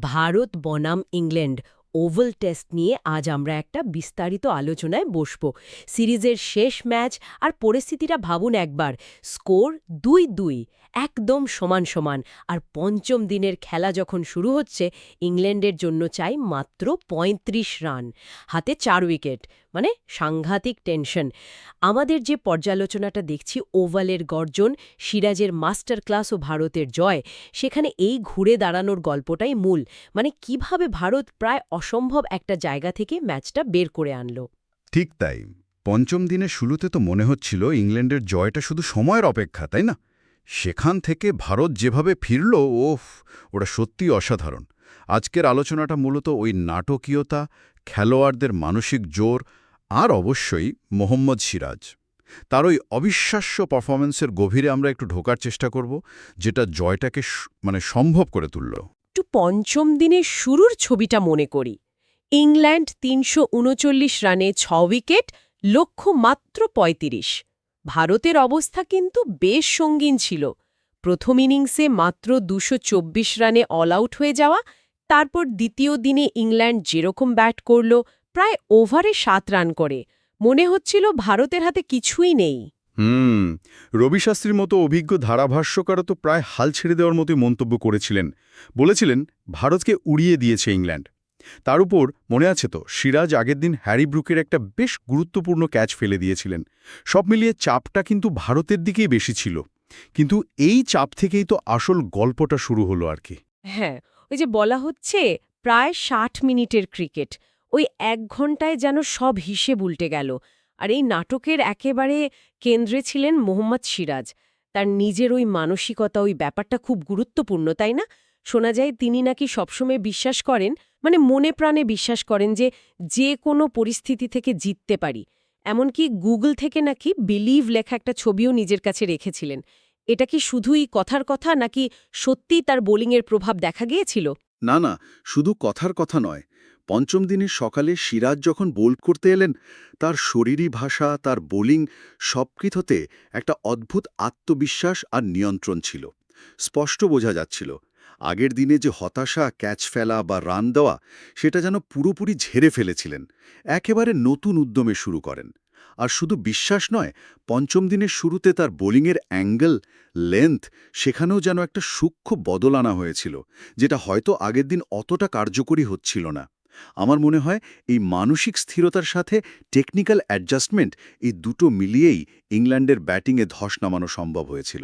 ভারত বনাম England oval test নিয়ে আজ আমরা একটা বিস্তারিত আলোচনায় বসব। সিরিজের শেষ ম্যাচ আর পরিস্থিতিটা ভাবুন একবার। স্কোর ২-২, একদম সমান সমান। আর পঞ্চম দিনের খেলা যখন শুরু হচ্ছে, ইংল্যান্ডের জন্য চাই মাত্র ৩৫ রান, হাতে ৪ উইকেট, মানে সাংঘাতিক টেনশন। আমাদের যে পর্যালোচনাটা দেখছি, ওভালের গর্জন, সিরাজের মাস্টার ক্লাস ও ভারতের জয়, সেখানে এই ঘুরে দাঁড়ানোর গল্পটাই মূল। মানে কিভাবে ভারত প্রায় অসম্ভব একটা জায়গা থেকে ম্যাচটা বের করে আনলো। ঠিক তাই। পঞ্চম দিনের শুরুতে তো মনে হচ্ছিল ইংল্যান্ডের জয়টা শুধু সময়ের অপেক্ষা, তাই না? সেখান থেকে ভারত যেভাবে ফিরল, ওটা সত্যি অসাধারণ। আজকের আলোচনাটা মূলত ওই নাটকীয়তা, খেলোয়াড়দের মানসিক জোর আর অবশ্যই মোহাম্মদ সিরাজ। তার ওই অবিশ্বাস্য পারফরম্যান্সের গভীরে আমরা একটু ঢোকার চেষ্টা করব, যেটা জয়টাকে সম্ভব করে তুলল। একটু পঞ্চম দিনের শুরুর ছবিটা মনে করি। ইংল্যান্ড ৩৩৯ রানে ৬ উইকেট, লক্ষ্য মাত্র ৩৫। ভারতের অবস্থা কিন্তু বেশ সঙ্গীন ছিল। প্রথম ইনিংসে মাত্র ২২৪ রানে অল আউট হয়ে যাওয়া, তারপর দ্বিতীয় দিনে ইংল্যান্ড যেরকম ব্যাট করল, প্রায় ওভারে ৭ রান করে। মনে হচ্ছিল ভারতের হাতে কিছুই নেই। রবি শাস্ত্রীর মতো অভিজ্ঞ ধারাভাষ্যকারও তো প্রায় হাল ছেড়ে দেওয়ার মতোই মন্তব্য করেছিলেন। বলেছিলেন ভারতকে উড়িয়ে দিয়েছে ইংল্যান্ড। তার উপর মনে আছে তো, সিরাজ আগের দিন হ্যারি ব্রুকের একটা বেশ গুরুত্বপূর্ণ ক্যাচ ফেলে দিয়েছিলেন। সব মিলিয়ে চাপটা কিন্তু ভারতের দিকেই বেশি ছিল। কিন্তু এই চাপ থেকেই তো আসল গল্পটা শুরু হলো আর কি। হ্যাঁ, ওই যে বলা হচ্ছে প্রায় ৬০ মিনিটের ক্রিকেট, ওই ১ ঘন্টায় যেন সব হিসেব উল্টে গেল। আর এই নাটকের একেবারে কেন্দ্রে ছিলেন মোহাম্মদ সিরাজ। তার নিজের ওই মানসিকতা, ওই ব্যাপারটা খুব গুরুত্বপূর্ণ, তাই না? শোনা যায় তিনি নাকি সবসময় বিশ্বাস করেন, মানে মনে প্রাণে বিশ্বাস করেন যে কোনো পরিস্থিতি থেকে জিততে পারি। এমনকি গুগল থেকে নাকি বিলিভ লেখা একটা ছবিও নিজের কাছে রেখেছিলেন। এটা কি শুধুই কথার কথা, নাকি সত্যিই তার বোলিংয়ের প্রভাব দেখা গিয়েছিল? না না, শুধু কথার কথা নয়। পঞ্চম দিনের সকালে সিরাজ যখন বোল্ড করতে এলেন, তার শরীরী ভাষা, তার বোলিং, সবকিছুতে একটা অদ্ভুত আত্মবিশ্বাস আর নিয়ন্ত্রণ ছিল। স্পষ্ট বোঝা যাচ্ছিল আগের দিনে যে হতাশা, ক্যাচ ফেলা বা রান দেওয়া, সেটা যেন পুরোপুরি ঝেড়ে ফেলেছিলেন। একেবারে নতুন উদ্যমে শুরু করেন। আর শুধু বিশ্বাস নয়, পঞ্চম দিনের শুরুতে তার বোলিংয়ের অ্যাঙ্গেল, লেন্থ, সেখানেও যেন একটা সূক্ষ্ম বদল আনা হয়েছিল, যেটা হয়তো আগের দিন অতটা কার্যকরী হচ্ছিল না। আমার মনে হয় এই মানসিক স্থিরতার সাথে টেকনিক্যাল অ্যাডজাস্টমেন্ট, এই দুটো মিলিয়েই ইংল্যান্ডের ব্যাটিংয়ে ধস নামানো সম্ভব হয়েছিল।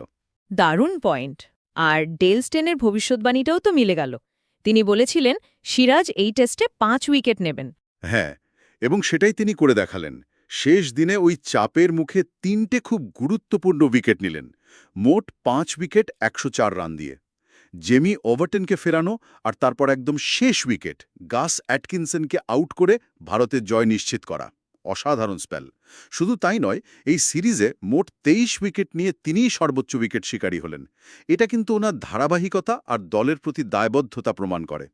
দারুণ পয়েন্ট। আর ডেল স্টেনের ভবিষ্যৎবাণীটাও তো মিলে গেল। তিনি বলেছিলেন সিরাজ এই টেস্টে ৫ উইকেট নেবেন। হ্যাঁ, এবং সেটাই তিনি করে দেখালেন। শেষ দিনে ওই চাপের মুখে ৩টে খুব গুরুত্বপূর্ণ উইকেট নিলেন, মোট ৫ উইকেট ১০৪ রান দিয়ে। জেমি ওভারটনকে ফেরানো, আর তারপর একদম শেষ উইকেট গাস অ্যাটকিনসনকে আউট করে ভারতের জয় নিশ্চিত করা। অসাধারণ স্পেল। শুধু তাই নয়, এই সিরিজে মোট ২৩ উইকেট নিয়ে তিনিই সর্বোচ্চ উইকেট শিকারী হলেন। এটা কিন্তু ওনার ধারাবাহিকতা আর দলের প্রতি দায়বদ্ধতা প্রমাণ করে।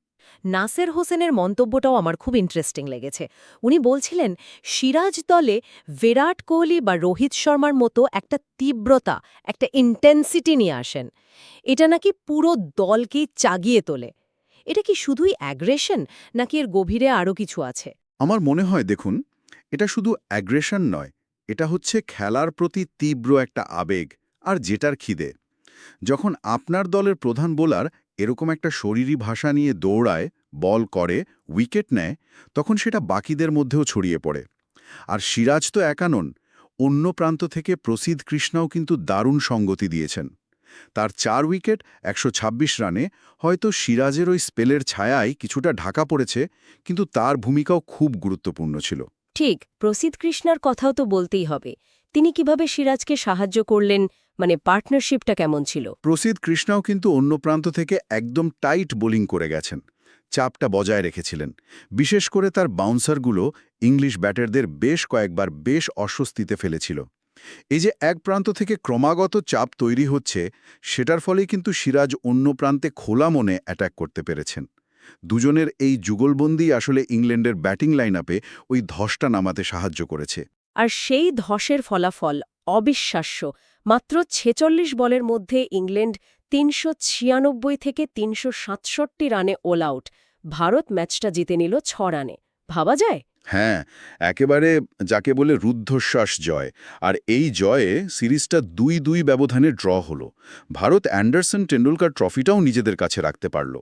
নাসের হোসেনের মন্তব্যটাও আমার খুব ইন্টারেস্টিং লেগেছে। উনি বলছিলেন সিরাজ দলে বিরাট কোহলি বা রোহিত শর্মার মতো একটা তীব্রতা, একটা ইন্টেন্সিটি নিয়ে আসেন। এটা নাকি পুরো দলকেই চাগিয়ে তোলে। এটা কি শুধুই অ্যাগ্রেশন, নাকি এর গভীরে আরও কিছু আছে? আমার মনে হয়, দেখুন, এটা শুধু অ্যাগ্রেশন নয়, এটা হচ্ছে খেলার প্রতি তীব্র একটা আবেগ আর জেতার খিদে। যখন আপনার দলের প্রধান বোলার এরকম একটা শরীরী ভাষা নিয়ে দৌড়ায়, বল করে, উইকেট নেয়, তখন সেটা বাকিদের মধ্যেও ছড়িয়ে পড়ে। আর সিরাজ তো একা নন, অন্য প্রান্ত থেকে প্রসিদ্ধ কৃষ্ণাও কিন্তু দারুণ সঙ্গতি দিয়েছেন। তার ৪ উইকেট ১২৬ রানে হয়তো সিরাজের ওই স্পেলের ছায়ায় কিছুটা ঢাকা পড়েছে, কিন্তু তার ভূমিকাও খুব গুরুত্বপূর্ণ ছিল। ঠিক, প্রসিদ্ধ কৃষ্ণার কথাও তো বলতেই হবে। তিনি কিভাবে সিরাজকে সাহায্য করলেন, মানে পার্টনারশিপটা কেমন ছিল? প্রসিদ্ধ কৃষ্ণাও কিন্তু অন্য প্রান্ত থেকে একদম টাইট বোলিং করে গেছেন, চাপটা বজায় রেখেছিলেন। বিশেষ করে তার বাউন্সারগুলো ইংলিশ ব্যাটারদের বেশ কয়েকবার বেশ অস্বস্তিতে ফেলেছিল। এই যে এক প্রান্ত থেকে ক্রমাগত চাপ তৈরি হচ্ছে, সেটার ফলেই কিন্তু সিরাজ অন্য প্রান্তে খোলা মনে অ্যাটাক করতে পেরেছেন। দুজনের এই যুগলবন্দি আসলে ইংল্যান্ডের ব্যাটিং লাইন আপে ওই ধসটা নামাতে সাহায্য করেছে। আর সেই ধসের ফলাফল অবিশ্বাস্য। মাত্র ৪৬ বলের মধ্যে ইংল্যান্ড 396 থেকে 367 রানে অল আউট। ভারত ম্যাচটা জিতে নিল 6 রানে। ভাবা যায়? হ্যাঁ, একেবারে যাকে বলে রুদ্ধশ্বাস জয়। আর এই জয়ে সিরিজটা 2-2 ব্যবধানে ড্র হলো। ভারত অ্যান্ডারসন টেন্ডুলকার ট্রফিটাও নিজেদের কাছে রাখতে পারল।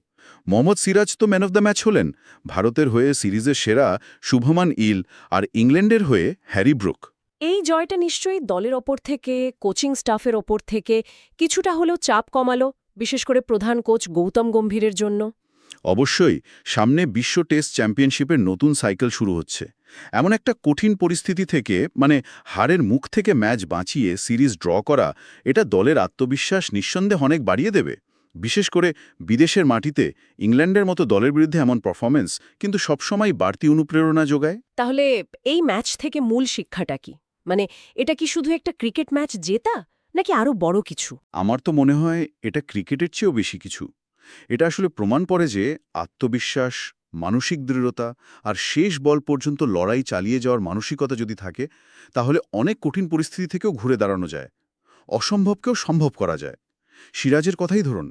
মোহাম্মদ সিরাজ তো ম্যান অফ দ্য ম্যাচ হলেন। ভারতের হয়ে সিরিজের সেরা শুভমান ইল, আর ইংল্যান্ডের হয়ে হ্যারি ব্রুক। এই জয়টা নিশ্চয়ই দলের ওপর থেকে, কোচিং স্টাফের ওপর থেকে কিছুটা হলেও চাপ কমালো, বিশেষ করে প্রধান কোচ গৌতম গম্ভীরের জন্য। অবশ্যই, সামনে বিশ্ব টেস্ট চ্যাম্পিয়নশিপের নতুন সাইকেল শুরু হচ্ছে। এমন একটা কঠিন পরিস্থিতি থেকে, মানে হারের মুখ থেকে ম্যাচ বাঁচিয়ে সিরিজ ড্র করা, এটা দলের আত্মবিশ্বাস নিঃসন্দেহে অনেক বাড়িয়ে দেবে। বিশেষ করে বিদেশের মাটিতে ইংল্যান্ডের মতো দলের বিরুদ্ধে এমন পারফরমেন্স কিন্তু সবসময় বাড়তি অনুপ্রেরণা যোগায়। তাহলে এই ম্যাচ থেকে মূল শিক্ষাটা কি? মানে এটা কি শুধু একটা ক্রিকেট ম্যাচ জেতা, নাকি আরো বড় কিছু? আমার তো মনে হয় এটা ক্রিকেটের চেয়েও বেশি কিছু। এটা আসলে প্রমাণ করে যে আত্মবিশ্বাস, মানসিক দৃঢ়তা আর শেষ বল পর্যন্ত লড়াই চালিয়ে যাওয়ার মানসিকতা যদি থাকে, তাহলে অনেক কঠিন পরিস্থিতি থেকেও ঘুরে দাঁড়ানো যায়, অসম্ভবকেও সম্ভব করা যায়। সিরাজের কথাই ধরুন,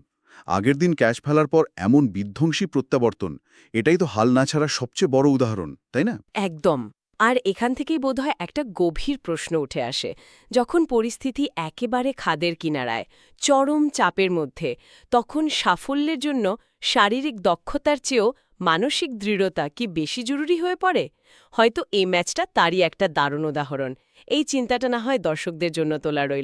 আগের দিন ক্যাচ ফেলার পর এমন বিধ্বংসী প্রত্যাবর্তন, এটাই তো হাল না ছাড়ার সবচেয়ে বড় উদাহরণ, তাই না? একদম। আর এখান থেকেই বোধহয় একটা গভীর প্রশ্ন উঠে আসে। যখন পরিস্থিতি একেবারে খাদের কিনারায়, চরম চাপের মধ্যে, তখন সাফল্যের জন্য শারীরিক দক্ষতার চেয়েও মানসিক দৃঢ়তা কি বেশি জরুরি হয়ে পড়ে? হয়তো এই ম্যাচটা তারই একটা দারুণ উদাহরণ। এই চিন্তাটা না হয় দর্শকদের জন্য তোলা রইল।